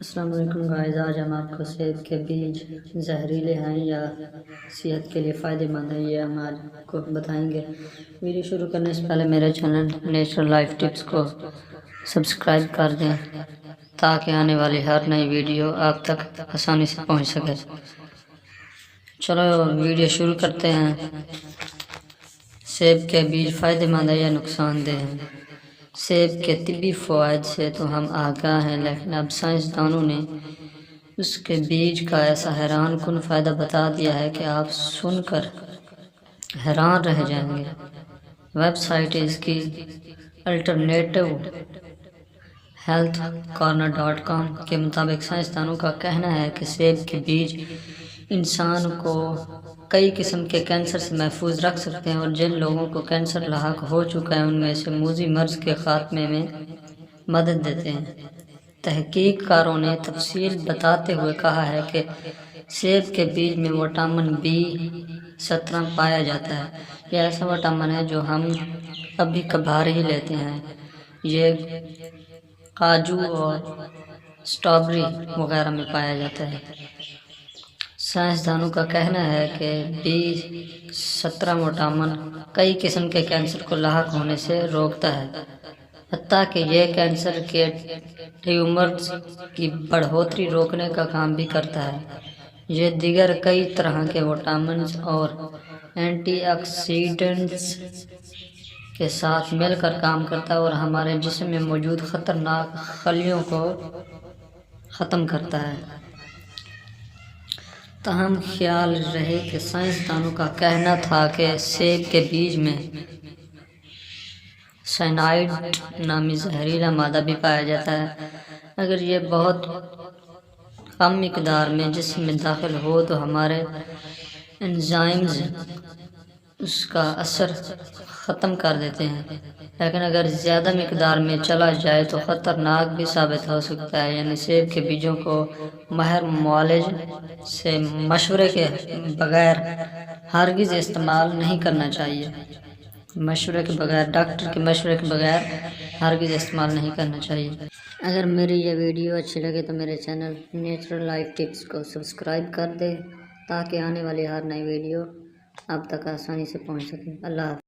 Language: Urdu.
السلام علیکم گائز، آج ہم آپ کو سیب کے بیج زہریلے ہیں یا صحت کے لیے فائدہ مند ہیں یہ ہم آپ کو بتائیں گے۔ ویڈیو شروع کرنے سے پہلے میرے چینل نیچرل لائف ٹپس کو سبسکرائب کر دیں تاکہ آنے والی ہر نئی ویڈیو آپ تک آسانی سے پہنچ سکے۔ چلو ویڈیو شروع کرتے ہیں۔ سیب کے بیج فائدہ مند ہے یا نقصان دہ ہیں؟ سیب کے طبی فوائد سے تو ہم آگاہ ہیں، لیکن اب سائنسدانوں نے اس کے بیج کا ایسا حیران کن فائدہ بتا دیا ہے کہ آپ سن کر حیران رہ جائیں گے۔ ویب سائٹ اس کی الٹرنیٹو healthcorner.com کے مطابق سائنسدانوں کا کہنا ہے کہ سیب کے بیج انسان کو کئی قسم کے کینسر سے محفوظ رکھ سکتے ہیں، اور جن لوگوں کو کینسر لاحق ہو چکا ہے ان میں سے موذی مرض کے خاتمے میں مدد دیتے ہیں۔ تحقیق کاروں نے تفصیل بتاتے ہوئے کہا ہے کہ سیب کے بیج میں وٹامن B17 پایا جاتا ہے۔ یہ ایسا وٹامن ہے جو ہم کبھی کبھار ہی لیتے ہیں۔ یہ کاجو اور اسٹرابیری وغیرہ میں پایا جاتا ہے۔ سائنسدانوں کا کہنا ہے کہ B17 وٹامن کئی قسم کے کینسر کو لاحق ہونے سے روکتا ہے، حتیٰ کہ یہ کینسر کے ٹیومرز کی بڑھوتری روکنے کا کام بھی کرتا ہے۔ یہ دیگر کئی طرح کے وٹامنز اور اینٹی آکسیڈنٹس کے ساتھ مل کر کام کرتا ہے اور ہمارے جسم میں موجود خطرناک خلیوں کو ختم کرتا ہے۔ تاہم خیال رہے کہ سائنسدانوں کا کہنا تھا کہ سیب کے بیج میں سائنائڈ نامی زہریلا مادہ بھی پایا جاتا ہے۔ اگر یہ بہت کم مقدار میں جسم میں داخل ہو تو ہمارے انزائمز اس کا اثر ختم کر دیتے ہیں، لیکن اگر زیادہ مقدار میں چلا جائے تو خطرناک بھی ثابت ہو سکتا ہے۔ یعنی سیب کے بیجوں کو ماہر معالج سے مشورے کے بغیر ہرگز استعمال نہیں کرنا چاہیے۔ ڈاکٹر کے مشورے کے بغیر ہرگز استعمال نہیں کرنا چاہیے۔ اگر میری یہ ویڈیو اچھی لگے تو میرے چینل نیچرل لائف ٹپس کو سبسکرائب کر دیں تاکہ آنے والی ہر نئی ویڈیو آپ تک آسانی سے پہنچ سکے۔ اللہ حافظ۔